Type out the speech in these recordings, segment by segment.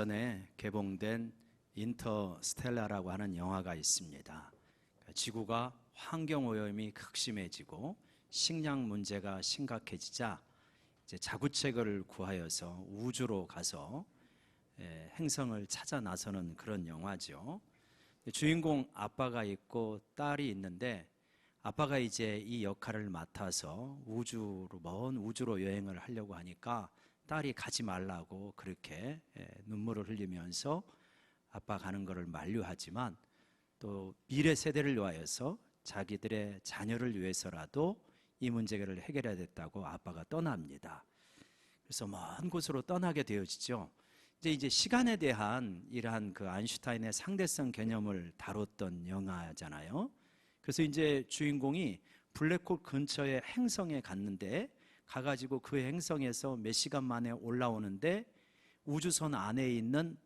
전에 개봉된 인터스텔라라고 하는 영화가 있습니다. 지구가 환경오염이 극심해지고 식량 문제가 심각해지자 이제 자구책을 구하여서 우주로 가서 행성을 찾아 나서는 그런 영화죠. 주인공 아빠가 있고 딸이 있는데 아빠가 이제 이 역할을 맡아서 먼 우주로 여행을 하려고 하니까 딸이 가지 말라고 그렇게 눈물을 흘리면서 아빠 가는 것을 만류하지만 또 미래 세대를 위하여서 자기들의 자녀를 위해서라도 이 문제를 해결해야 됐다고 아빠가 떠납니다. 그래서 먼 곳으로 떠나게 되어지죠. 이제 시간에 대한 이러한 그 아인슈타인의 상대성 개념을 다뤘던 영화잖아요. 그래서 이제 주인공이 블랙홀 근처의 행성에 갔는데 가가지고 그 행성에서 몇 시간 만에 올라오는데 우주선 안에 있는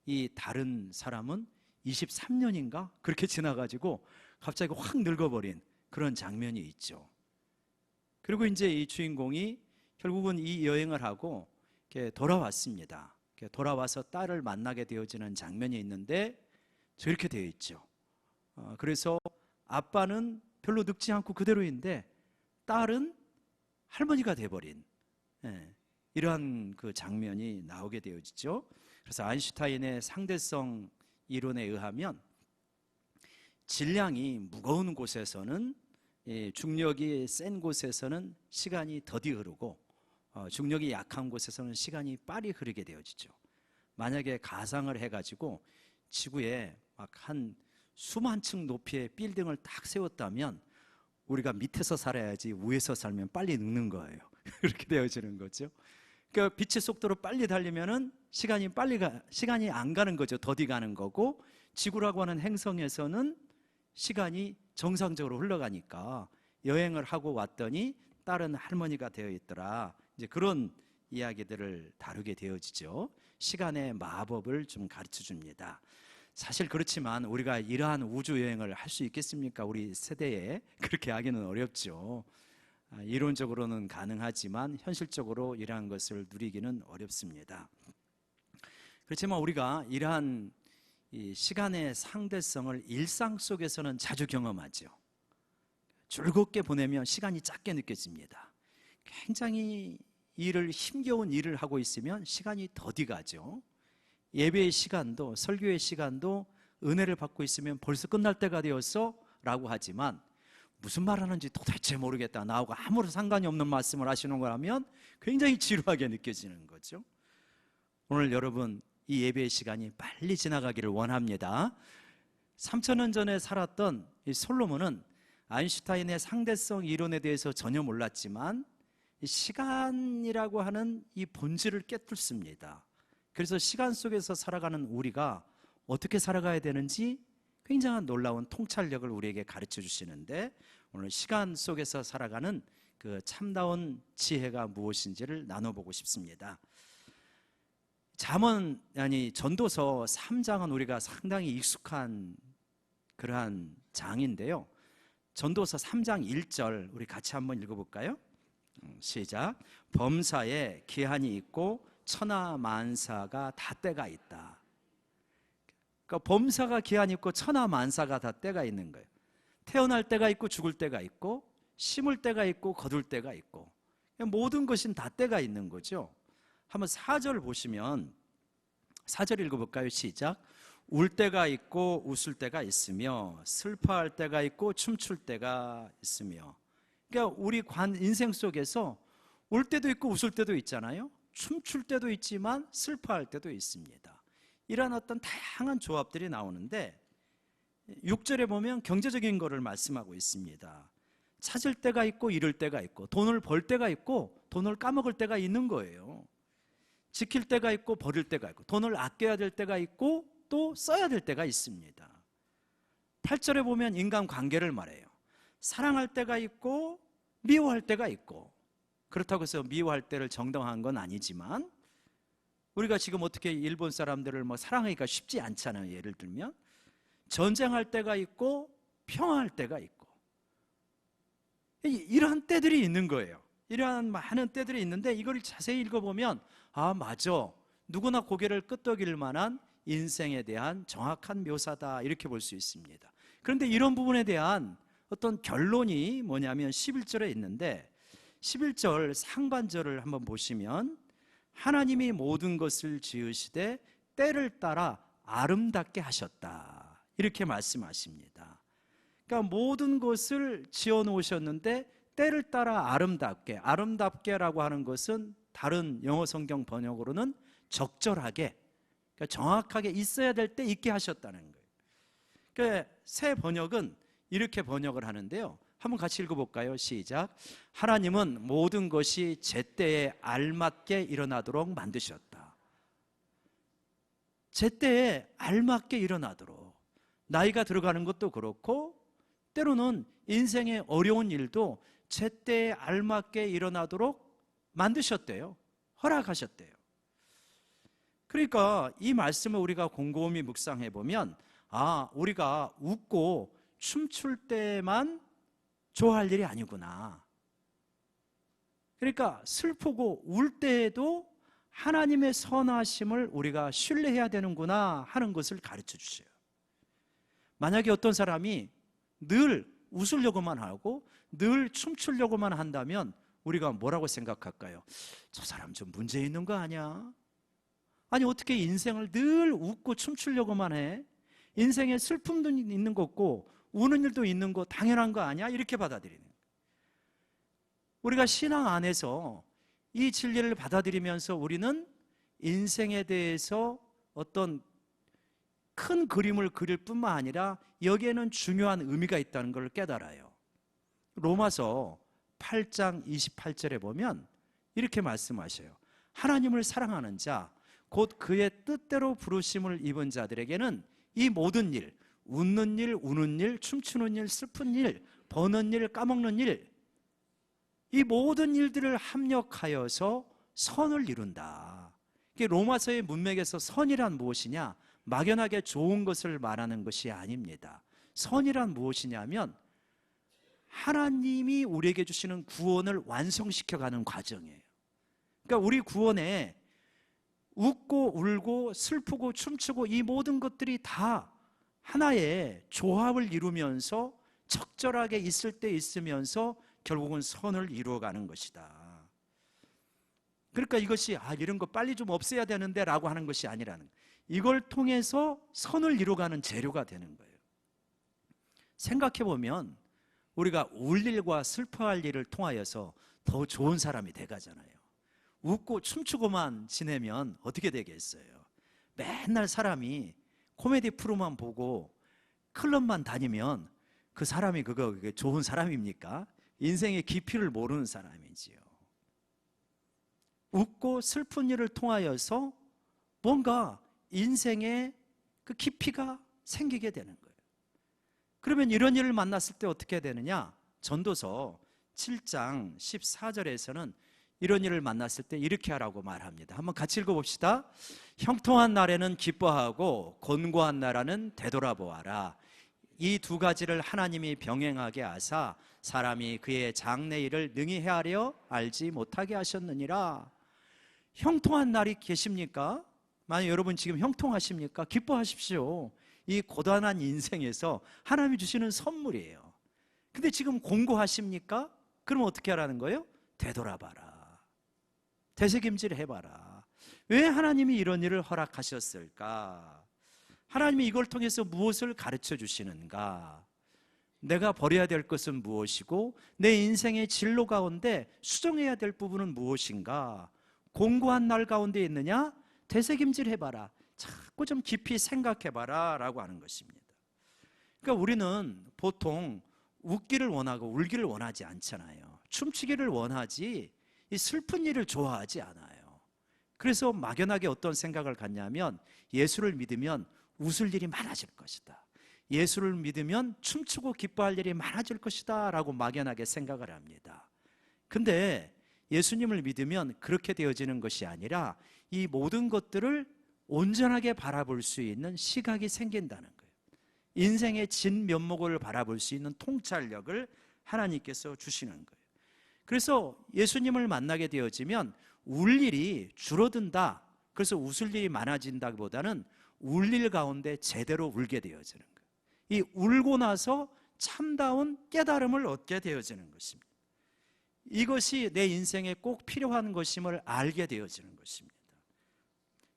이 다른 사람은 23년인가? 그렇게 지나가지고 갑자기 확 늙어버린 그런 장면이 있죠. 그리고 이제 이 주인공이 결국은 이 여행을 하고 이렇게 돌아왔습니다. 이렇게 돌아와서 딸을 만나게 되어지는 장면이 있는데 저렇게 되어 있죠. 그래서 아빠는 별로 늙지 않고 그대로인데 딸은 할머니가 돼버린 이러한 그 장면이 나오게 되어지죠. 그래서 아인슈타인의 상대성 이론에 의하면 질량이 무거운 곳에서는 중력이 센 곳에서는 시간이 더디 흐르고 중력이 약한 곳에서는 시간이 빨리 흐르게 되어지죠. 만약에 가상을 해가지고 지구에 막 한 수만 층 높이의 빌딩을 딱 세웠다면 우리가 밑에서 살아야지 위에서 살면 빨리 늙는 거예요. 그렇게 되어지는 거죠. 그러니까 빛의 속도로 빨리 달리면은 시간이 안 가는 거죠. 더디 가는 거고, 지구라고 하는 행성에서는 시간이 정상적으로 흘러가니까 여행을 하고 왔더니 딸은 할머니가 되어 있더라. 이제 그런 이야기들을 다루게 되어지죠. 시간의 마법을 좀 가르쳐 줍니다. 사실 그렇지만 우리가 이러한 우주 여행을 할 수 있겠습니까? 우리 세대에 그렇게 하기는 어렵죠. 이론적으로는 가능하지만 현실적으로 이러한 것을 누리기는 어렵습니다. 그렇지만 우리가 이러한 이 시간의 상대성을 일상 속에서는 자주 경험하죠. 즐겁게 보내면 시간이 짧게 느껴집니다. 굉장히 힘겨운 일을 하고 있으면 시간이 더디 가죠. 예배의 시간도, 설교의 시간도 은혜를 받고 있으면 벌써 끝날 때가 되었어 라고 하지만 무슨 말 하는지 도대체 모르겠다, 나하고 아무런 상관이 없는 말씀을 하시는 거라면 굉장히 지루하게 느껴지는 거죠. 오늘 여러분 이 예배의 시간이 빨리 지나가기를 원합니다. 3000년 전에 살았던 이 솔로몬은 아인슈타인의 상대성 이론에 대해서 전혀 몰랐지만 이 시간이라고 하는 이 본질을 깨뚫습니다. 그래서 시간 속에서 살아가는 우리가 어떻게 살아가야 되는지 굉장한 놀라운 통찰력을 우리에게 가르쳐 주시는데, 오늘 시간 속에서 살아가는 그 참다운 지혜가 무엇인지를 나눠보고 싶습니다. 전도서 3장은 우리가 상당히 익숙한 그러한 장인데요. 전도서 3장 1절 우리 같이 한번 읽어볼까요? 시작. 범사에 기한이 있고 천하 만사가 다 때가 있다. 그러니까 범사가 기한이 있고 천하 만사가 다 때가 있는 거예요. 태어날 때가 있고 죽을 때가 있고 심을 때가 있고 거둘 때가 있고 모든 것은 다 때가 있는 거죠. 한번 4절 보시면 4절 읽어볼까요? 시작. 울 때가 있고 웃을 때가 있으며 슬퍼할 때가 있고 춤출 때가 있으며. 그러니까 우리 인생 속에서 울 때도 있고 웃을 때도 있잖아요. 춤출 때도 있지만 슬퍼할 때도 있습니다. 이러한 어떤 다양한 조합들이 나오는데 6절에 보면 경제적인 거를 말씀하고 있습니다. 찾을 때가 있고 잃을 때가 있고 돈을 벌 때가 있고 돈을 까먹을 때가 있는 거예요. 지킬 때가 있고 버릴 때가 있고 돈을 아껴야 될 때가 있고 또 써야 될 때가 있습니다. 8절에 보면 인간관계를 말해요. 사랑할 때가 있고 미워할 때가 있고, 그렇다고 해서 미워할 때를 정당화한 건 아니지만 우리가 지금 어떻게 일본 사람들을 사랑하기가 쉽지 않잖아요. 예를 들면 전쟁할 때가 있고 평화할 때가 있고 이러한 때들이 있는 거예요. 이러한 많은 때들이 있는데 이걸 자세히 읽어보면 아 맞아, 누구나 고개를 끄덕일 만한 인생에 대한 정확한 묘사다, 이렇게 볼 수 있습니다. 그런데 이런 부분에 대한 어떤 결론이 뭐냐면 11절에 있는데, 11절 상반절을 한번 보시면 하나님이 모든 것을 지으시되 때를 따라 아름답게 하셨다, 이렇게 말씀하십니다. 그러니까 모든 것을 지어 놓으셨는데 때를 따라 아름답게, 아름답게라고 하는 것은 다른 영어 성경 번역으로는 적절하게, 그러니까 정확하게 있어야 될 때 있게 하셨다는 거예요. 그러니까 새 번역은 이렇게 번역을 하는데요, 한번 같이 읽어볼까요? 시작. 하나님은 모든 것이 제때에 알맞게 일어나도록 만드셨다. 제때에 알맞게 일어나도록. 나이가 들어가는 것도 그렇고 때로는 인생의 어려운 일도 제때에 알맞게 일어나도록 만드셨대요. 허락하셨대요. 그러니까 이 말씀을 우리가 곰곰이 묵상해 보면, 우리가 웃고 춤출 때만 좋아할 일이 아니구나. 그러니까 슬프고 울 때에도 하나님의 선하심을 우리가 신뢰해야 되는구나 하는 것을 가르쳐 주셔요. 만약에 어떤 사람이 늘 웃으려고만 하고 늘 춤추려고만 한다면 우리가 뭐라고 생각할까요? 저 사람 좀 문제 있는 거 아니야? 아니, 어떻게 인생을 늘 웃고 춤추려고만 해? 인생에 슬픔도 있는 거 없고 우는 일도 있는 거 당연한 거 아니야? 이렇게 받아들이는 거예요. 우리가 신앙 안에서 이 진리를 받아들이면서 우리는 인생에 대해서 어떤 큰 그림을 그릴 뿐만 아니라 여기에는 중요한 의미가 있다는 걸 깨달아요. 로마서 8장 28절에 보면 이렇게 말씀하셔요. 하나님을 사랑하는 자, 곧 그의 뜻대로 부르심을 입은 자들에게는 이 모든 일, 웃는 일, 우는 일, 춤추는 일, 슬픈 일, 버는 일, 까먹는 일, 이 모든 일들을 합력하여서 선을 이룬다. 이게 로마서의 문맥에서 선이란 무엇이냐? 막연하게 좋은 것을 말하는 것이 아닙니다. 선이란 무엇이냐면 하나님이 우리에게 주시는 구원을 완성시켜가는 과정이에요. 그러니까 우리 구원에 웃고 울고 슬프고 춤추고 이 모든 것들이 다 하나의 조합을 이루면서 적절하게 있을 때 있으면서 결국은 선을 이루어가는 것이다. 그러니까 이것이 이런 거 빨리 좀 없애야 되는데 라고 하는 것이 아니라는 거예요. 이걸 통해서 선을 이루어가는 재료가 되는 거예요. 생각해보면 우리가 울 일과 슬퍼할 일을 통하여서 더 좋은 사람이 돼가잖아요. 웃고 춤추고만 지내면 어떻게 되겠어요? 맨날 사람이 코미디 프로만 보고 클럽만 다니면 그 사람이 그게 좋은 사람입니까? 인생의 깊이를 모르는 사람이지요. 웃고 슬픈 일을 통하여서 뭔가 인생의 그 깊이가 생기게 되는 거예요. 그러면 이런 일을 만났을 때 어떻게 되느냐? 전도서 7장 14절에서는 이런 일을 만났을 때 이렇게 하라고 말합니다. 한번 같이 읽어봅시다. 형통한 날에는 기뻐하고 곤고한 날에는 되돌아보아라. 이 두 가지를 하나님이 병행하게 하사 사람이 그의 장래일을 능히 헤아려 알지 못하게 하셨느니라. 형통한 날이 계십니까? 만약 여러분 지금 형통하십니까? 기뻐하십시오. 이 고단한 인생에서 하나님이 주시는 선물이에요. 근데 지금 공고하십니까? 그럼 어떻게 하라는 거예요? 되돌아봐라. 되새김질 해봐라. 왜 하나님이 이런 일을 허락하셨을까? 하나님이 이걸 통해서 무엇을 가르쳐 주시는가? 내가 버려야 될 것은 무엇이고 내 인생의 진로 가운데 수정해야 될 부분은 무엇인가? 공고한 날 가운데 있느냐? 되새김질 해봐라. 자꾸 좀 깊이 생각해봐라 라고 하는 것입니다. 그러니까 우리는 보통 웃기를 원하고 울기를 원하지 않잖아요. 춤추기를 원하지 이 슬픈 일을 좋아하지 않아요. 그래서 막연하게 어떤 생각을 갖냐면 예수를 믿으면 웃을 일이 많아질 것이다. 예수를 믿으면 춤추고 기뻐할 일이 많아질 것이다 라고 막연하게 생각을 합니다. 근데 예수님을 믿으면 그렇게 되어지는 것이 아니라 이 모든 것들을 온전하게 바라볼 수 있는 시각이 생긴다는 거예요. 인생의 진면목을 바라볼 수 있는 통찰력을 하나님께서 주시는 거예요. 그래서 예수님을 만나게 되어지면 울 일이 줄어든다, 그래서 웃을 일이 많아진다기보다는 울 일 가운데 제대로 울게 되어지는 거예요. 이 울고 나서 참다운 깨달음을 얻게 되어지는 것입니다. 이것이 내 인생에 꼭 필요한 것임을 알게 되어지는 것입니다.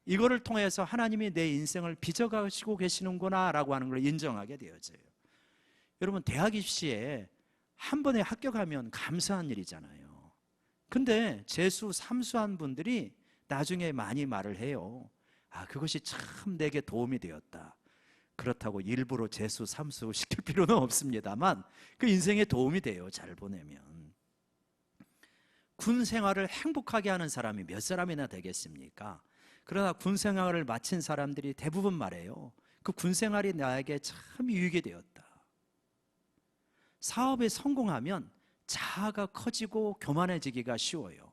이거를 통해서 하나님이 내 인생을 빚어가시고 계시는구나 라고 하는 걸 인정하게 되어져요. 여러분, 대학 입시에 한 번에 합격하면 감사한 일이잖아요. 근데 재수, 삼수한 분들이 나중에 많이 말을 해요. 아, 그것이 참 내게 도움이 되었다. 그렇다고 일부러 재수, 삼수 시킬 필요는 없습니다만 그 인생에 도움이 돼요, 잘 보내면. 군 생활을 행복하게 하는 사람이 몇 사람이나 되겠습니까? 그러나 군 생활을 마친 사람들이 대부분 말해요. 그 군 생활이 나에게 참 유익이 되었다. 사업에 성공하면 자아가 커지고 교만해지기가 쉬워요.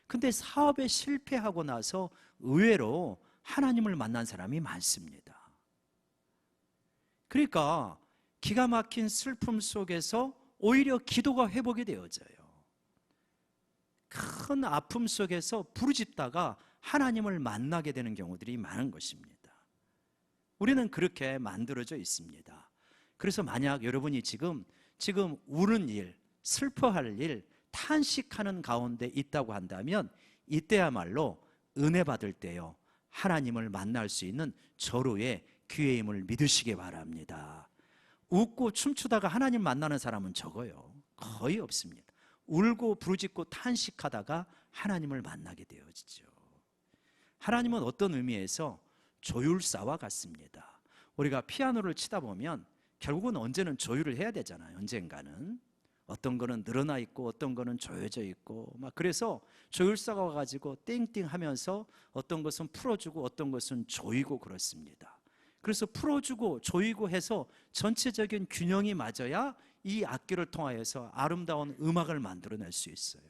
근데 사업에 실패하고 나서 의외로 하나님을 만난 사람이 많습니다. 그러니까 기가 막힌 슬픔 속에서 오히려 기도가 회복이 되어져요. 큰 아픔 속에서 부르짖다가 하나님을 만나게 되는 경우들이 많은 것입니다. 우리는 그렇게 만들어져 있습니다. 그래서 만약 여러분이 지금 우는 일, 슬퍼할 일, 탄식하는 가운데 있다고 한다면 이때야말로 은혜 받을 때요, 하나님을 만날 수 있는 절호의 기회임을 믿으시기 바랍니다. 웃고 춤추다가 하나님 만나는 사람은 적어요. 거의 없습니다. 울고 부르짖고 탄식하다가 하나님을 만나게 되어지죠. 하나님은 어떤 의미에서 조율사와 같습니다. 우리가 피아노를 치다 보면 결국은 언제는 조율을 해야 되잖아요. 언젠가는 어떤 거는 늘어나 있고 어떤 거는 조여져 있고 막, 그래서 조율사가 와가지고 띵띵 하면서 어떤 것은 풀어주고 어떤 것은 조이고 그렇습니다. 그래서 풀어주고 조이고 해서 전체적인 균형이 맞아야 이 악기를 통하여서 아름다운 음악을 만들어낼 수 있어요.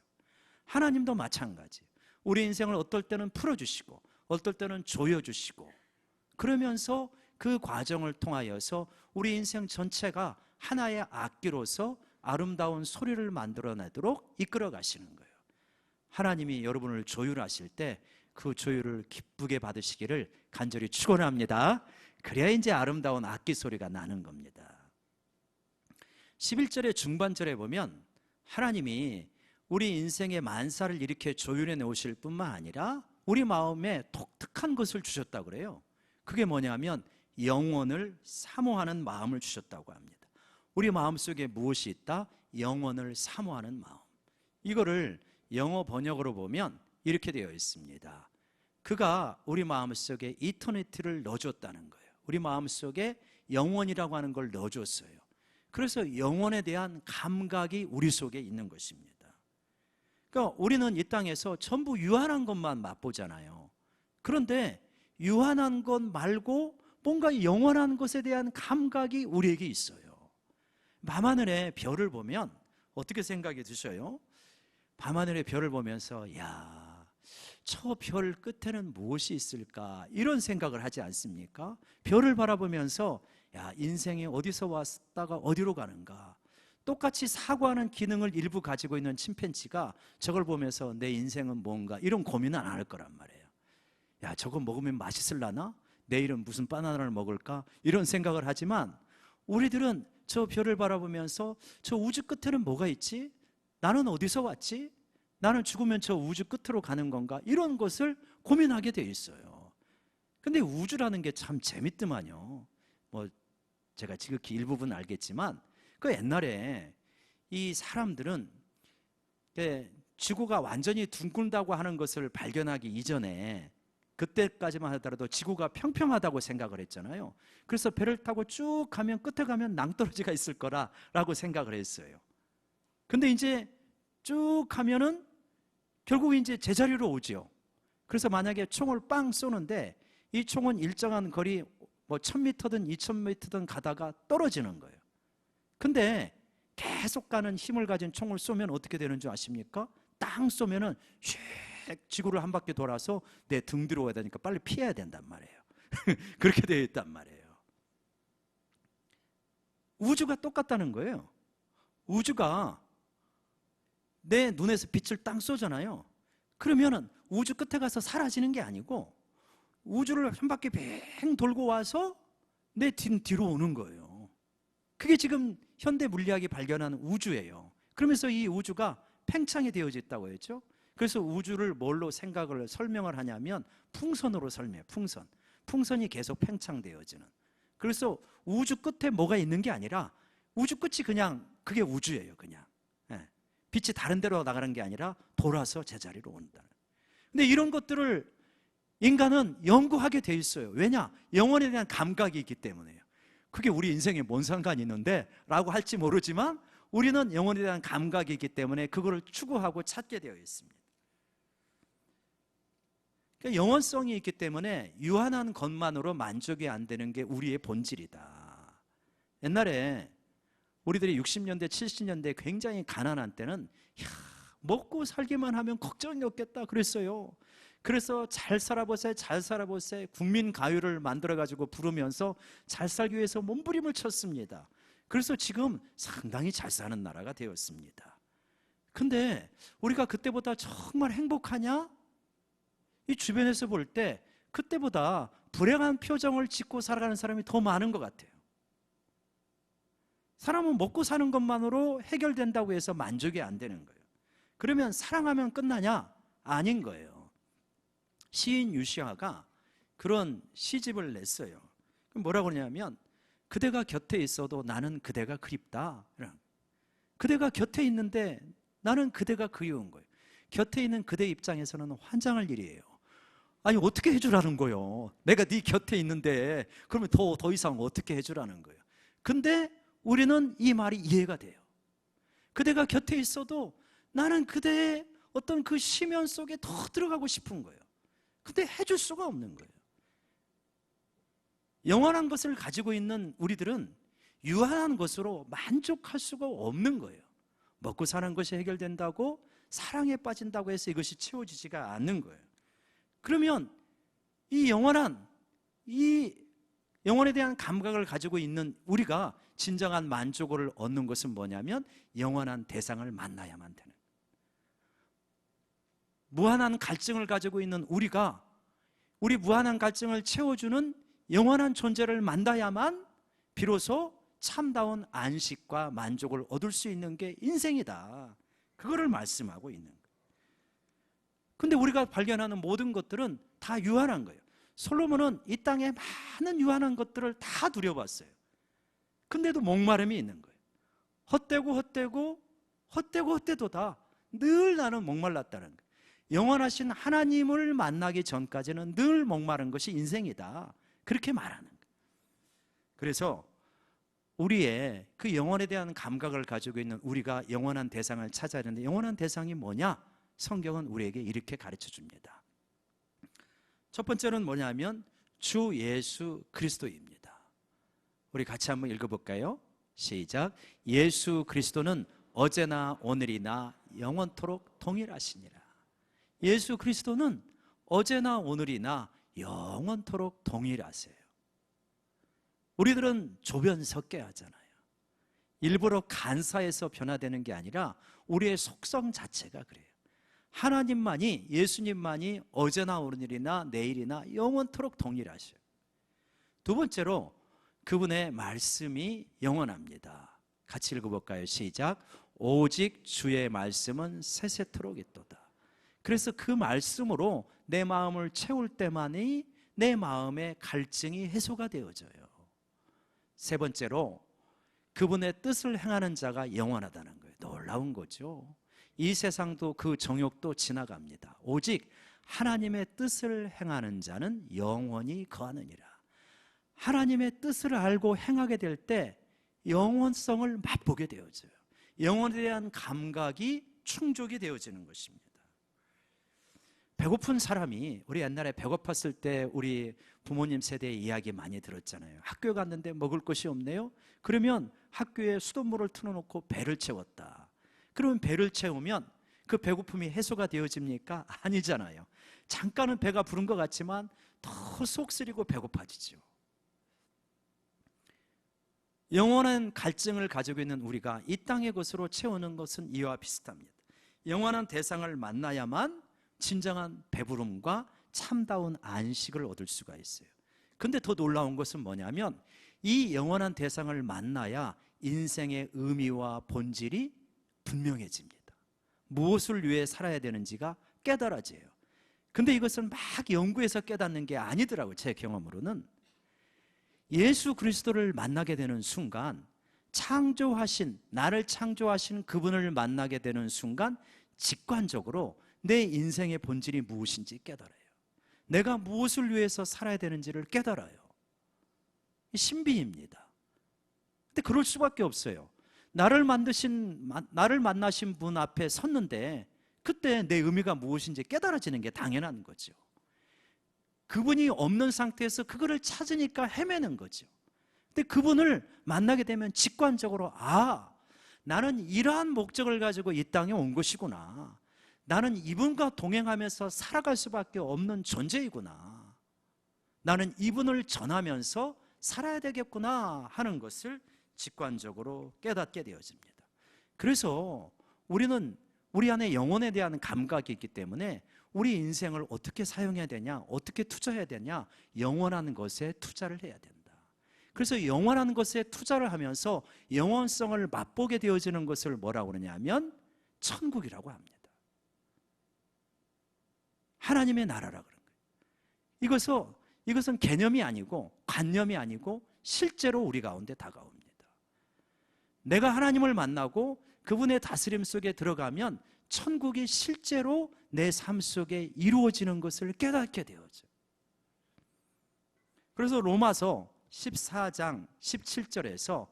하나님도 마찬가지. 우리 인생을 어떨 때는 풀어주시고 어떨 때는 조여주시고, 그러면서 그 과정을 통하여서 우리 인생 전체가 하나의 악기로서 아름다운 소리를 만들어내도록 이끌어 가시는 거예요. 하나님이 여러분을 조율하실 때 그 조율을 기쁘게 받으시기를 간절히 축원합니다. 그래야 이제 아름다운 악기 소리가 나는 겁니다. 11절의 중반절에 보면 하나님이 우리 인생의 만사를 이렇게 조율해 놓으실 뿐만 아니라 우리 마음에 독특한 것을 주셨다고 그래요. 그게 뭐냐면 영원을 사모하는 마음을 주셨다고 합니다. 우리 마음속에 무엇이 있다? 영원을 사모하는 마음. 이거를 영어 번역으로 보면 이렇게 되어 있습니다. 그가 우리 마음속에 이터니티를 넣어줬다는 거예요. 우리 마음속에 영원이라고 하는 걸 넣어줬어요. 그래서 영원에 대한 감각이 우리 속에 있는 것입니다. 그러니까 우리는 이 땅에서 전부 유한한 것만 맛보잖아요. 그런데 유한한 것 말고 뭔가 영원한 것에 대한 감각이 우리에게 있어요. 밤하늘의 별을 보면 어떻게 생각이 드셔요? 밤하늘의 별을 보면서 야, 저 별 끝에는 무엇이 있을까, 이런 생각을 하지 않습니까? 별을 바라보면서 야, 인생이 어디서 왔다가 어디로 가는가. 똑같이 사고하는 기능을 일부 가지고 있는 침팬지가 저걸 보면서 내 인생은 뭔가, 이런 고민은 안 할 거란 말이에요. 야, 저거 먹으면 맛있을라나? 내일은 무슨 바나나를 먹을까? 이런 생각을 하지만 우리들은 저 별을 바라보면서 저 우주 끝에는 뭐가 있지? 나는 어디서 왔지? 나는 죽으면 저 우주 끝으로 가는 건가? 이런 것을 고민하게 돼 있어요. 근데 우주라는 게 참 재밌더만요. 뭐 제가 지극히 일부분 알겠지만 그 옛날에 이 사람들은 지구가 완전히 둥근다고 하는 것을 발견하기 이전에 그때까지만 하더라도 지구가 평평하다고 생각을 했잖아요. 그래서 배를 타고 쭉 가면 끝에 가면 낭떠러지가 있을 거라고 생각을 했어요. 근데 이제 쭉 가면은 결국 이제 제자리로 오죠. 그래서 만약에 총을 빵 쏘는데 이 총은 일정한 거리 뭐 1000m든 2000m든 가다가 떨어지는 거예요. 근데 계속 가는 힘을 가진 총을 쏘면 어떻게 되는 줄 아십니까? 땅 쏘면은 슉 지구를 한 바퀴 돌아서 내 등 뒤로 와야 되니까 빨리 피해야 된단 말이에요. 그렇게 되어 있단 말이에요. 우주가 똑같다는 거예요. 우주가 내 눈에서 빛을 땅 쏘잖아요. 그러면은 우주 끝에 가서 사라지는 게 아니고 우주를 한 바퀴 뱅 돌고 와서 내 뒤로 오는 거예요. 그게 지금 현대 물리학이 발견한 우주예요. 그러면서 이 우주가 팽창이 되어져 있다고 했죠. 그래서 우주를 뭘로 생각을 설명을 하냐면 풍선으로 설명해요. 풍선이 계속 팽창되어지는. 그래서 우주 끝에 뭐가 있는 게 아니라 우주 끝이 그냥 그게 우주예요. 그냥 빛이 다른 데로 나가는 게 아니라 돌아서 제자리로 온다. 근데 이런 것들을 인간은 연구하게 돼 있어요. 왜냐? 영혼에 대한 감각이 있기 때문에요. 그게 우리 인생에 뭔 상관이 있는데 라고 할지 모르지만 우리는 영혼에 대한 감각이 있기 때문에 그거를 추구하고 찾게 되어 있습니다. 그러니까 영원성이 있기 때문에 유한한 것만으로 만족이 안 되는 게 우리의 본질이다. 옛날에 우리들이 60년대, 70년대 굉장히 가난한 때는 먹고 살기만 하면 걱정이 없겠다 그랬어요. 그래서 잘 살아보세, 잘 살아보세 국민 가요를 만들어가지고 부르면서 잘 살기 위해서 몸부림을 쳤습니다. 그래서 지금 상당히 잘 사는 나라가 되었습니다. 근데 우리가 그때보다 정말 행복하냐? 이 주변에서 볼 때 그때보다 불행한 표정을 짓고 살아가는 사람이 더 많은 것 같아요. 사람은 먹고 사는 것만으로 해결된다고 해서 만족이 안 되는 거예요. 그러면 사랑하면 끝나냐? 아닌 거예요. 시인 유시아가 그런 시집을 냈어요. 뭐라고 하냐면 그대가 곁에 있어도 나는 그대가 그립다. 그대가 곁에 있는데 나는 그대가 그리운 거예요. 곁에 있는 그대 입장에서는 환장할 일이에요. 아니 어떻게 해주라는 거예요? 내가 네 곁에 있는데 그러면 더 이상 어떻게 해주라는 거예요? 근데 우리는 이 말이 이해가 돼요. 그대가 곁에 있어도 나는 그대의 어떤 그 심연 속에 더 들어가고 싶은 거예요. 근데 해줄 수가 없는 거예요. 영원한 것을 가지고 있는 우리들은 유한한 것으로 만족할 수가 없는 거예요. 먹고 사는 것이 해결된다고 사랑에 빠진다고 해서 이것이 채워지지가 않는 거예요. 그러면 이 영혼에 대한 감각을 가지고 있는 우리가 진정한 만족을 얻는 것은 뭐냐면 영원한 대상을 만나야만 되는 거예요. 무한한 갈증을 가지고 있는 우리가 우리 무한한 갈증을 채워주는 영원한 존재를 만나야만 비로소 참다운 안식과 만족을 얻을 수 있는 게 인생이다. 그거를 말씀하고 있는 거예요. 근데 우리가 발견하는 모든 것들은 다 유한한 거예요. 솔로몬은 이 땅에 많은 유한한 것들을 다 누려봤어요. 근데도 목마름이 있는 거예요. 헛되도다. 늘 나는 목말랐다는 거예요. 영원하신 하나님을 만나기 전까지는 늘 목마른 것이 인생이다. 그렇게 말하는 거예요. 그래서 우리의 그 영혼에 대한 감각을 가지고 있는 우리가 영원한 대상을 찾아야 하는데 영원한 대상이 뭐냐? 성경은 우리에게 이렇게 가르쳐 줍니다. 첫 번째는 뭐냐면 주 예수 그리스도입니다. 우리 같이 한번 읽어볼까요? 시작. 예수 그리스도는 어제나 오늘이나 영원토록 동일하시니라. 예수 그리스도는 어제나 오늘이나 영원토록 동일하세요. 우리들은 조변석계 하잖아요. 일부러 간사해서 변화되는 게 아니라 우리의 속성 자체가 그래요. 하나님만이, 예수님만이 어제나 오늘이나 내일이나 영원토록 동일하셔요. 두 번째로 그분의 말씀이 영원합니다. 같이 읽어볼까요? 시작. 오직 주의 말씀은 세세토록 있도다. 그래서 그 말씀으로 내 마음을 채울 때만이 내 마음의 갈증이 해소가 되어져요. 세 번째로 그분의 뜻을 행하는 자가 영원하다는 거예요. 놀라운 거죠. 이 세상도 그 정욕도 지나갑니다. 오직 하나님의 뜻을 행하는 자는 영원히 거하느니라. 하나님의 뜻을 알고 행하게 될 때 영원성을 맛보게 되어져요. 영혼에 대한 감각이 충족이 되어지는 것입니다. 배고픈 사람이, 우리 옛날에 배고팠을 때 우리 부모님 세대의 이야기 많이 들었잖아요. 학교에 갔는데 먹을 것이 없네요. 그러면 학교에 수돗물을 틀어놓고 배를 채웠다. 그러면 배를 채우면 그 배고픔이 해소가 되어집니까? 아니잖아요. 잠깐은 배가 부른 것 같지만 더 속 쓰리고 배고파지죠. 영원한 갈증을 가지고 있는 우리가 이 땅의 것으로 채우는 것은 이와 비슷합니다. 영원한 대상을 만나야만 진정한 배부름과 참다운 안식을 얻을 수가 있어요. 근데 더 놀라운 것은 뭐냐면 이 영원한 대상을 만나야 인생의 의미와 본질이 분명해집니다. 무엇을 위해 살아야 되는지가 깨달아져요. 근데 이것은 막 연구해서 깨닫는 게 아니더라고요. 제 경험으로는 예수 그리스도를 만나게 되는 순간, 나를 창조하신 그분을 만나게 되는 순간 직관적으로 내 인생의 본질이 무엇인지 깨달아요. 내가 무엇을 위해서 살아야 되는지를 깨달아요. 신비입니다. 근데 그럴 수밖에 없어요. 나를 만나신 분 앞에 섰는데 그때 내 의미가 무엇인지 깨달아지는 게 당연한 거죠. 그분이 없는 상태에서 그거를 찾으니까 헤매는 거죠. 근데 그분을 만나게 되면 직관적으로 나는 이러한 목적을 가지고 이 땅에 온 것이구나. 나는 이분과 동행하면서 살아갈 수밖에 없는 존재이구나. 나는 이분을 전하면서 살아야 되겠구나 하는 것을 직관적으로 깨닫게 되어집니다. 그래서 우리는 우리 안에 영혼에 대한 감각이 있기 때문에 우리 인생을 어떻게 사용해야 되냐, 어떻게 투자해야 되냐, 영원한 것에 투자를 해야 된다. 그래서 영원한 것에 투자를 하면서 영원성을 맛보게 되어지는 것을 뭐라고 그러냐면 천국이라고 합니다. 하나님의 나라라 그런 거예요. 이것은 개념이 아니고 관념이 아니고 실제로 우리 가운데 다가옵니다. 내가 하나님을 만나고 그분의 다스림 속에 들어가면 천국이 실제로 내 삶 속에 이루어지는 것을 깨닫게 되어져. 그래서 로마서 14장 17절에서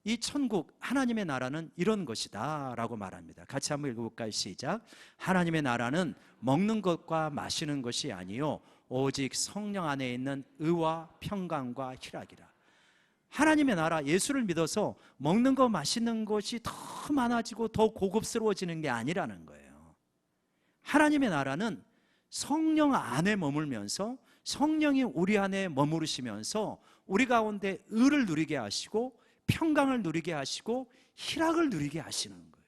이 천국, 하나님의 나라는 이런 것이다 라고 말합니다. 같이 한번 읽어볼까요? 시작. 하나님의 나라는 먹는 것과 마시는 것이 아니요 오직 성령 안에 있는 의와 평강과 희락이라. 하나님의 나라, 예수를 믿어서 먹는 것, 마시는 것이 더 많아지고 더 고급스러워지는 게 아니라는 거예요. 하나님의 나라는 성령 안에 머물면서 성령이 우리 안에 머무르시면서 우리 가운데 의를 누리게 하시고 평강을 누리게 하시고 희락을 누리게 하시는 거예요.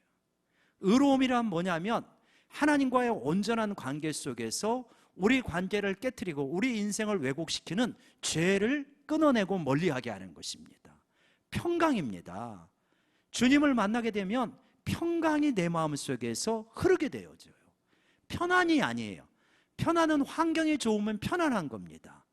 의로움이란 뭐냐면 하나님과의 온전한 관계 속에서 우리 관계를 깨트리고 우리 인생을 왜곡시키는 죄를 끊어내고 멀리하게 하는 것입니다. 평강입니다. 주님을 만나게 되면 평강이 내 마음속에서 흐르게 되어져요. 편안이 아니에요. 편안은 환경이 좋으면 편안한 겁니다.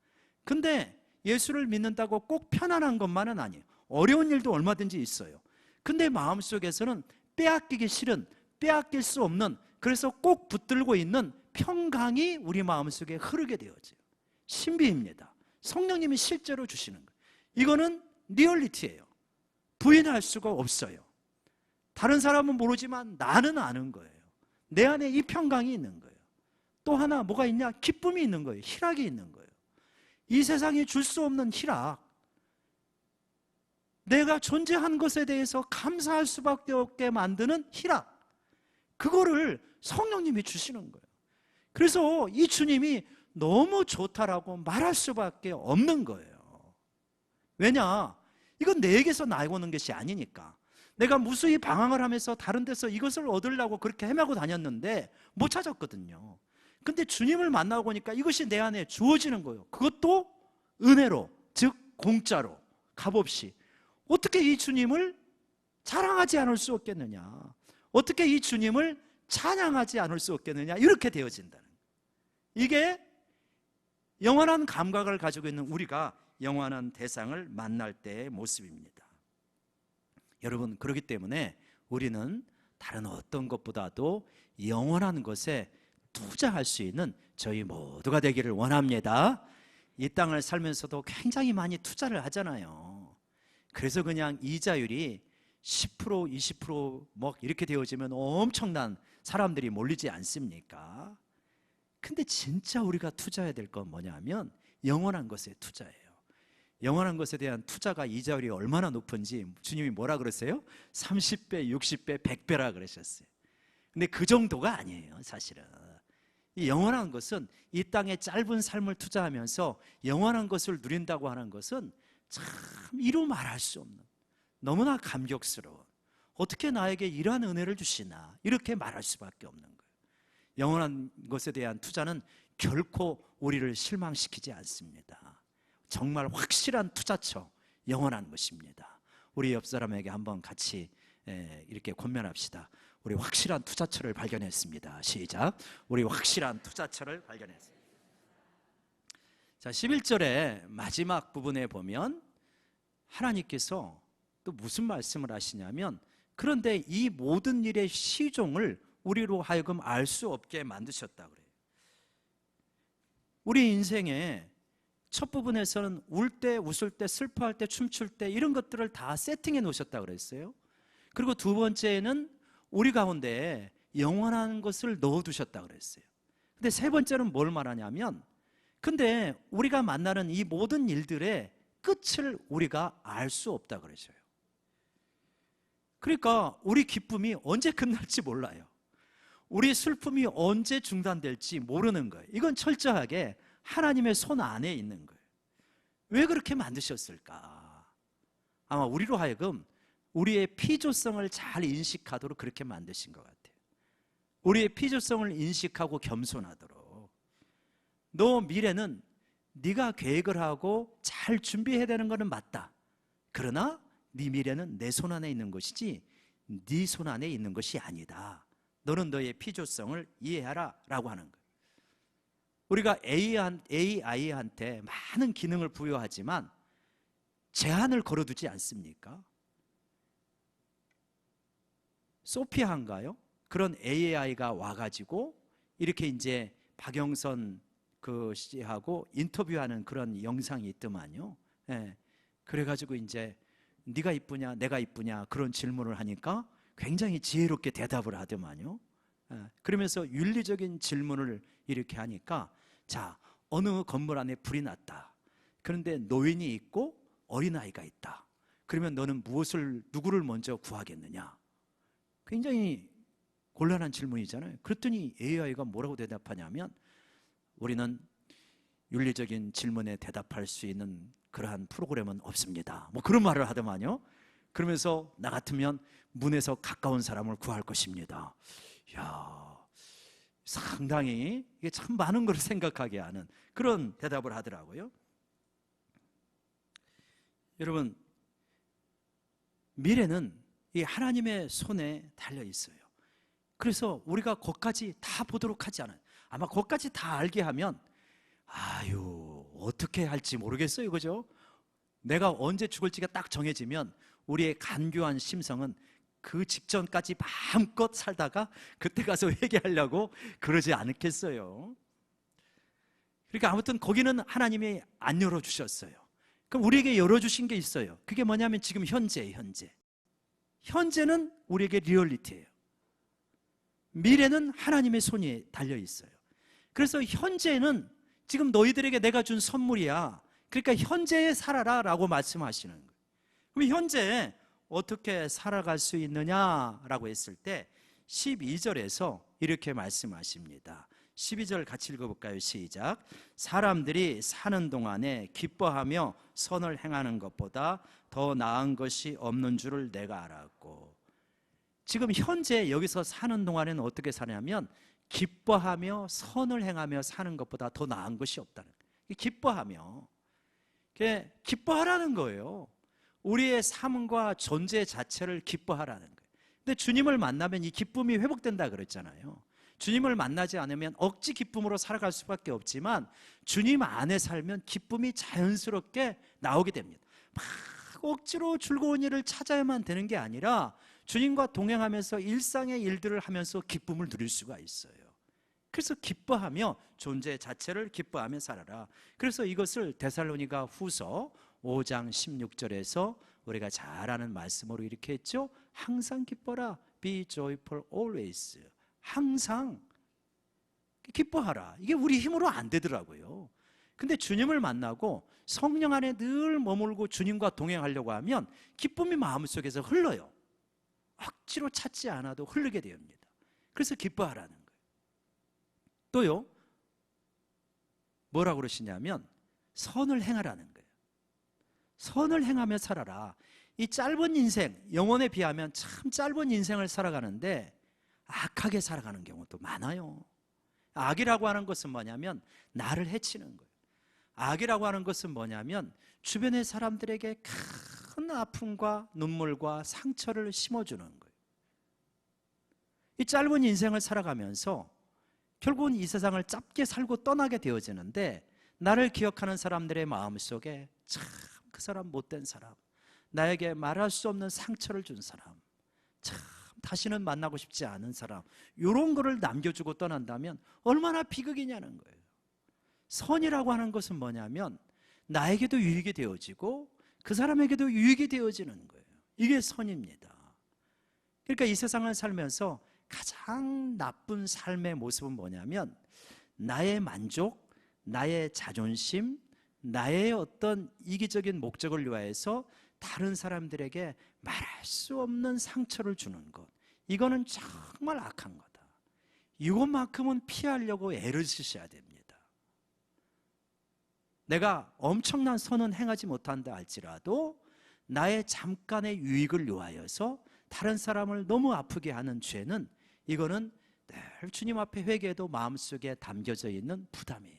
근데 예수를 믿는다고 꼭 편안한 것만은 아니에요. 어려운 일도 얼마든지 있어요. 근데 마음속에서는 빼앗기기 싫은, 빼앗길 수 없는, 그래서 꼭 붙들고 있는 평강이 우리 마음속에 흐르게 되어져요. 신비입니다. 성령님이 실제로 주시는 거예요. 이거는 리얼리티예요. 부인할 수가 없어요. 다른 사람은 모르지만 나는 아는 거예요. 내 안에 이 평강이 있는 거예요. 또 하나 뭐가 있냐? 기쁨이 있는 거예요. 희락이 있는 거예요. 이 세상이 줄 수 없는 희락, 내가 존재한 것에 대해서 감사할 수밖에 없게 만드는 희락, 그거를 성령님이 주시는 거예요. 그래서 이 주님이 너무 좋다라고 말할 수밖에 없는 거예요. 왜냐? 이건 내게서 나오는 것이 아니니까. 내가 무수히 방황을 하면서 다른 데서 이것을 얻으려고 그렇게 헤매고 다녔는데 못 찾았거든요. 근데 주님을 만나고 보니까 이것이 내 안에 주어지는 거예요. 그것도 은혜로, 즉 공짜로, 값없이. 어떻게 이 주님을 자랑하지 않을 수 없겠느냐, 어떻게 이 주님을 찬양하지 않을 수 없겠느냐, 이렇게 되어진다는 거예요. 이게 영원한 감각을 가지고 있는 우리가 영원한 대상을 만날 때의 모습입니다. 여러분, 그렇기 때문에 우리는 다른 어떤 것보다도 영원한 것에 투자할 수 있는 저희 모두가 되기를 원합니다. 이 땅을 살면서도 굉장히 많이 투자를 하잖아요. 그래서 그냥 이자율이 10%, 20% 뭐 이렇게 되어지면 엄청난 사람들이 몰리지 않습니까? 근데 진짜 우리가 투자해야 될 건 뭐냐면 영원한 것에 투자해요. 영원한 것에 대한 투자가 이자율이 얼마나 높은지 주님이 뭐라 그러세요? 30배, 60배, 100배라 그러셨어요. 근데 그 정도가 아니에요, 사실은. 이 영원한 것은 이 땅의 짧은 삶을 투자하면서 영원한 것을 누린다고 하는 것은 참 이루 말할 수 없는, 너무나 감격스러운, 어떻게 나에게 이러한 은혜를 주시나, 이렇게 말할 수밖에 없는 거예요. 영원한 것에 대한 투자는 결코 우리를 실망시키지 않습니다. 정말 확실한 투자처, 영원한 것입니다. 우리 옆 사람에게 한번 같이 이렇게 권면합시다. 우리 확실한 투자처를 발견했습니다. 시작. 우리 확실한 투자처를 발견했습니다. 자, 11절의 마지막 부분에 보면 하나님께서 또 무슨 말씀을 하시냐면, 그런데 이 모든 일의 시종을 우리로 하여금 알 수 없게 만드셨다 그래요. 우리 인생의 첫 부분에서는 울 때, 웃을 때, 슬퍼할 때, 춤출 때 이런 것들을 다 세팅해 놓으셨다 그랬어요. 그리고 두 번째는 우리 가운데 영원한 것을 넣어두셨다 그랬어요. 근데 세 번째는 뭘 말하냐면, 근데 우리가 만나는 이 모든 일들의 끝을 우리가 알 수 없다 그러셔요. 그러니까 우리 기쁨이 언제 끝날지 몰라요. 우리 슬픔이 언제 중단될지 모르는 거예요. 이건 철저하게 하나님의 손 안에 있는 거예요. 왜 그렇게 만드셨을까? 아마 우리로 하여금 우리의 필요성을 잘 인식하도록 그렇게 만드신 것 같아요. 우리의 필요성을 인식하고 겸손하도록. 너 미래는 네가 계획을 하고 잘 준비해야 되는 것은 맞다. 그러나 네 미래는 내 손 안에 있는 것이지 네 손 안에 있는 것이 아니다. 너는 너의 필요성을 이해하라 라고 하는 거예요. 우리가 AI한테 많은 기능을 부여하지만 제한을 걸어두지 않습니까? 소피아인가요? 그런 AI가 와가지고 이렇게 이제 박영선 그 씨하고 인터뷰하는 그런 영상이 있더만요. 예. 그래가지고 이제 네가 이쁘냐 내가 이쁘냐 그런 질문을 하니까 굉장히 지혜롭게 대답을 하더만요. 예. 그러면서 윤리적인 질문을 이렇게 하니까, 자, 어느 건물 안에 불이 났다. 그런데 노인이 있고 어린아이가 있다. 그러면 너는 누구를 먼저 구하겠느냐? 굉장히 곤란한 질문이잖아요. 그랬더니 AI가 뭐라고 대답하냐면, 우리는 윤리적인 질문에 대답할 수 있는 그러한 프로그램은 없습니다. 뭐 그런 말을 하더만요. 그러면서 나 같으면 문에서 가까운 사람을 구할 것입니다. 이야, 상당히 이게 참 많은 걸 생각하게 하는 그런 대답을 하더라고요. 여러분, 미래는 이 하나님의 손에 달려 있어요. 그래서 우리가 거기까지 다 보도록 하지 않아요. 아마 거기까지 다 알게 하면 어떻게 할지 모르겠어요. 그죠? 내가 언제 죽을지가 딱 정해지면 우리의 간교한 심성은 그 직전까지 마음껏 살다가 그때 가서 회개하려고 그러지 않겠어요. 그러니까 아무튼 거기는 하나님이 안 열어주셨어요. 그럼 우리에게 열어주신 게 있어요. 그게 뭐냐면 지금 현재예요. 현재는 우리에게 리얼리티예요. 미래는 하나님의 손이 달려 있어요. 그래서 현재는 지금 너희들에게 내가 준 선물이야. 그러니까 현재에 살아라 라고 말씀하시는 거예요. 그럼 현재 어떻게 살아갈 수 있느냐라고 했을 때 12절에서 이렇게 말씀하십니다. 12절 같이 읽어볼까요? 시작. 사람들이 사는 동안에 기뻐하며 선을 행하는 것보다 더 나은 것이 없는 줄을 내가 알았고. 지금 현재 여기서 사는 동안에는 어떻게 사냐면 기뻐하며 선을 행하며 사는 것보다 더 나은 것이 없다는 거예요. 기뻐하라는 거예요. 우리의 삶과 존재 자체를 기뻐하라는 거예요. 근데 주님을 만나면 이 기쁨이 회복된다 그랬잖아요. 주님을 만나지 않으면 억지 기쁨으로 살아갈 수밖에 없지만 주님 안에 살면 기쁨이 자연스럽게 나오게 됩니다. 막 억지로 즐거운 일을 찾아야만 되는 게 아니라 주님과 동행하면서 일상의 일들을 하면서 기쁨을 누릴 수가 있어요. 그래서 기뻐하며 존재 자체를 기뻐하며 살아라. 그래서 이것을 데살로니가 후서 5장 16절에서 우리가 잘 아는 말씀으로 이렇게 했죠. 항상 기뻐라. Be joyful always. 항상 기뻐하라. 이게 우리 힘으로 안 되더라고요. 근데 주님을 만나고 성령 안에 늘 머물고 주님과 동행하려고 하면 기쁨이 마음속에서 흘러요. 억지로 찾지 않아도 흐르게 됩니다. 그래서 기뻐하라는 거예요. 또요, 뭐라고 그러시냐면 선을 행하라는 거예요. 선을 행하며 살아라. 이 짧은 인생, 영혼에 비하면 참 짧은 인생을 살아가는데 악하게 살아가는 경우도 많아요. 악이라고 하는 것은 뭐냐면 나를 해치는 거예요. 악이라고 하는 것은 뭐냐면 주변의 사람들에게 큰 아픔과 눈물과 상처를 심어주는 거예요. 이 짧은 인생을 살아가면서 결국은 이 세상을 짧게 살고 떠나게 되어지는데, 나를 기억하는 사람들의 마음속에 참 그 사람 못된 사람, 나에게 말할 수 없는 상처를 준 사람, 참 다시는 만나고 싶지 않은 사람, 이런 거를 남겨주고 떠난다면 얼마나 비극이냐는 거예요. 선이라고 하는 것은 뭐냐면 나에게도 유익이 되어지고 그 사람에게도 유익이 되어지는 거예요. 이게 선입니다. 그러니까 이 세상을 살면서 가장 나쁜 삶의 모습은 뭐냐면 나의 만족, 나의 자존심, 나의 어떤 이기적인 목적을 위하여서 다른 사람들에게 말할 수 없는 상처를 주는 것, 이거는 정말 악한 거다. 이것만큼은 피하려고 애를 쓰셔야 됩니다. 내가 엄청난 선은 행하지 못한다 할지라도 나의 잠깐의 유익을 위하여서 다른 사람을 너무 아프게 하는 죄는, 이거는 늘 주님 앞에 회개해도 마음속에 담겨져 있는 부담이에요.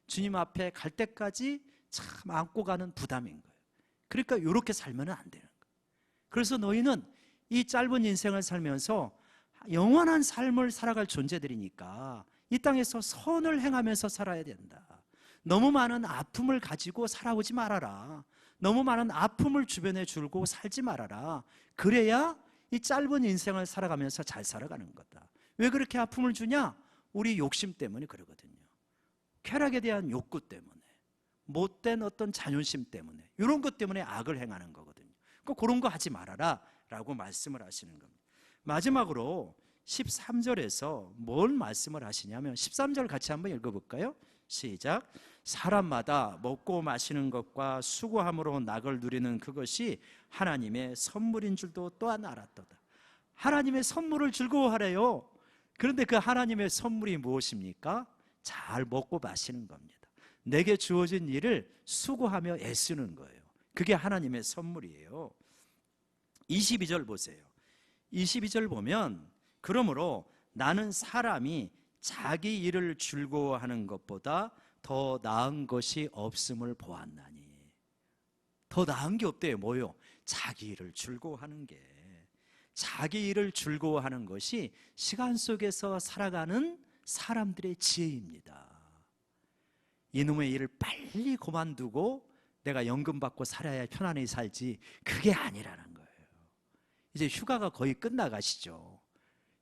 주님 앞에 갈 때까지 참 안고 가는 부담인 거예요. 그러니까 이렇게 살면 안 되는 거예요. 그래서 너희는 이 짧은 인생을 살면서 영원한 삶을 살아갈 존재들이니까 이 땅에서 선을 행하면서 살아야 된다. 너무 많은 아픔을 가지고 살아오지 말아라. 너무 많은 아픔을 주변에 줄고 살지 말아라. 그래야 이 짧은 인생을 살아가면서 잘 살아가는 거다. 왜 그렇게 아픔을 주냐? 우리 욕심 때문에 그러거든요. 쾌락에 대한 욕구 때문에, 못된 어떤 자존심 때문에, 이런 것 때문에 악을 행하는 거거든요. 그런 거 하지 말아라 라고 말씀을 하시는 겁니다. 마지막으로 13절에서 뭘 말씀을 하시냐면 13절 같이 한번 읽어볼까요? 시작. 사람마다 먹고 마시는 것과 수고함으로 낙을 누리는 그것이 하나님의 선물인 줄도 또한 알았도다. 하나님의 선물을 즐거워하래요. 그런데 그 하나님의 선물이 무엇입니까? 잘 먹고 마시는 겁니다. 내게 주어진 일을 수고하며 애쓰는 거예요. 그게 하나님의 선물이에요. 22절 보세요. 22절 보면 그러므로 나는 사람이 자기 일을 즐거워하는 것보다 더 나은 것이 없음을 보았나니. 더 나은 게 없대요. 뭐요? 자기 일을 즐거워하는 게. 자기 일을 즐거워하는 것이 시간 속에서 살아가는 사람들의 지혜입니다. 이놈의 일을 빨리 그만두고 내가 연금 받고 살아야 편안히 살지, 그게 아니라는 거예요. 이제 휴가가 거의 끝나가시죠.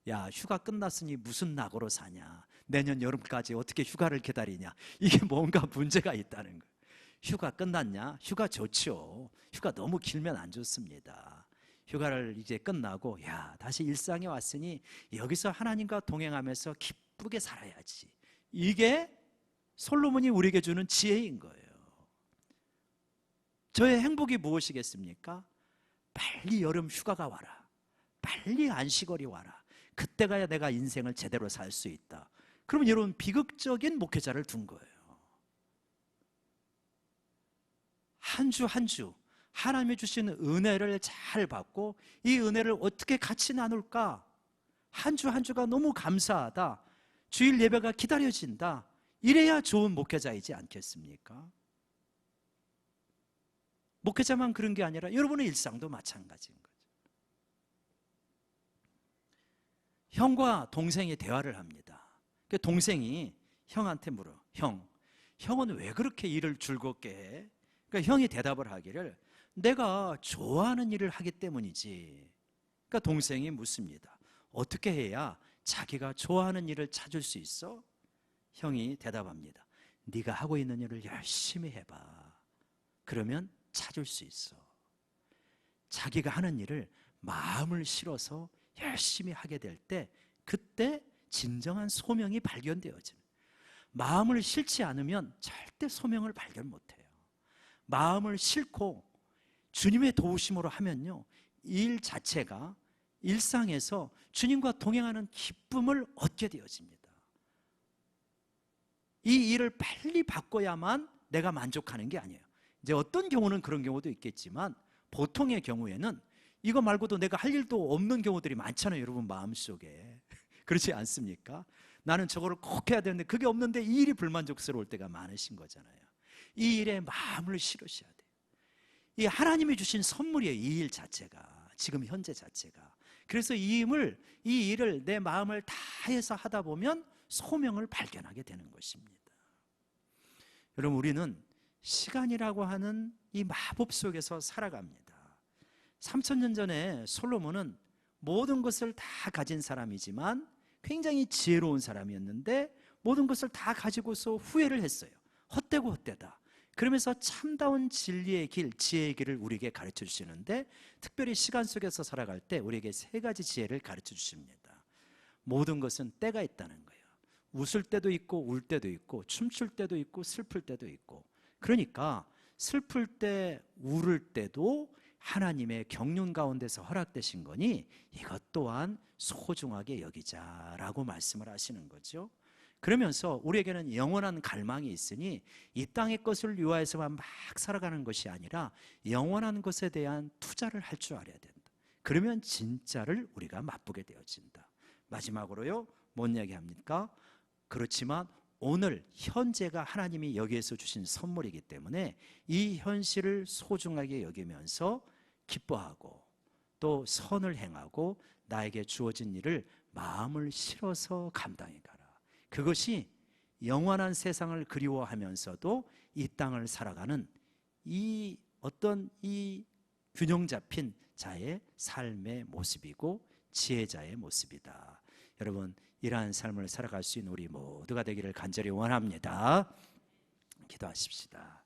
야, 휴가 끝났으니 무슨 낙으로 사냐, 내년 여름까지 어떻게 휴가를 기다리냐, 이게 뭔가 문제가 있다는 거예요. 휴가 끝났냐? 휴가 좋죠. 휴가 너무 길면 안 좋습니다. 휴가를 이제 끝나고 야, 다시 일상에 왔으니 여기서 하나님과 동행하면서 기쁘게 살아야지. 이게 솔로몬이 우리에게 주는 지혜인 거예요. 저의 행복이 무엇이겠습니까? 빨리 여름 휴가가 와라. 빨리 안식월이 와라. 그때가야 내가 인생을 제대로 살 수 있다. 그러면 여러분, 비극적인 목회자를 둔 거예요. 한 주 한 주 하나님이 주신 은혜를 잘 받고 이 은혜를 어떻게 같이 나눌까? 한 주 한 주가 너무 감사하다. 주일 예배가 기다려진다. 이래야 좋은 목회자이지 않겠습니까? 목회자만 그런 게 아니라 여러분의 일상도 마찬가지인 거죠. 형과 동생이 대화를 합니다. 동생이 형한테 물어. 형은 왜 그렇게 일을 즐겁게 해? 그러니까 형이 대답을 하기를 내가 좋아하는 일을 하기 때문이지. 그러니까 동생이 묻습니다. 어떻게 해야 자기가 좋아하는 일을 찾을 수 있어? 형이 대답합니다. 네가 하고 있는 일을 열심히 해봐. 그러면 찾을 수 있어. 자기가 하는 일을 마음을 실어서 열심히 하게 될 때, 그때 진정한 소명이 발견되어지는. 마음을 실지 않으면 절대 소명을 발견 못해요. 마음을 싣고 주님의 도우심으로 하면요, 일 자체가 일상에서 주님과 동행하는 기쁨을 얻게 되어집니다. 이 일을 빨리 바꿔야만 내가 만족하는 게 아니에요. 이제 어떤 경우는 그런 경우도 있겠지만 보통의 경우에는 이거 말고도 내가 할 일도 없는 경우들이 많잖아요. 여러분 마음속에. 그렇지 않습니까? 나는 저거를 꼭 해야 되는데 그게 없는데 이 일이 불만족스러울 때가 많으신 거잖아요. 이 일에 마음을 실으셔야 돼요. 이 하나님이 주신 선물이에요. 이 일 자체가, 지금 현재 자체가. 그래서 이 일을 내 마음을 다해서 하다 보면 소명을 발견하게 되는 것입니다. 여러분, 우리는 시간이라고 하는 이 마법 속에서 살아갑니다. 3000년 전에 솔로몬은 모든 것을 다 가진 사람이지만 굉장히 지혜로운 사람이었는데 모든 것을 다 가지고서 후회를 했어요. 헛되고 헛되다. 그러면서 참다운 진리의 길, 지혜의 길을 우리에게 가르쳐 주시는데, 특별히 시간 속에서 살아갈 때 우리에게 3가지 지혜를 가르쳐 주십니다. 모든 것은 때가 있다는 거예요. 웃을 때도 있고 울 때도 있고 춤출 때도 있고 슬플 때도 있고, 그러니까 슬플 때 울을 때도 하나님의 경륜 가운데서 허락되신 거니 이것 또한 소중하게 여기자라고 말씀을 하시는 거죠. 그러면서 우리에게는 영원한 갈망이 있으니 이 땅의 것을 위하여서만 막 살아가는 것이 아니라 영원한 것에 대한 투자를 할 줄 알아야 된다. 그러면 진짜를 우리가 맛보게 되어진다. 마지막으로요, 뭔 얘기합니까? 그렇지만 오늘 현재가 하나님이 여기에서 주신 선물이기 때문에 이 현실을 소중하게 여기면서 기뻐하고 또 선을 행하고 나에게 주어진 일을 마음을 실어서 감당해 가라. 그것이 영원한 세상을 그리워하면서도 이 땅을 살아가는 이 어떤 이 균형 잡힌 자의 삶의 모습이고 지혜자의 모습이다. 여러분, 이러한 삶을 살아갈 수 있는 우리 모두가 되기를 간절히 원합니다. 기도하십시다.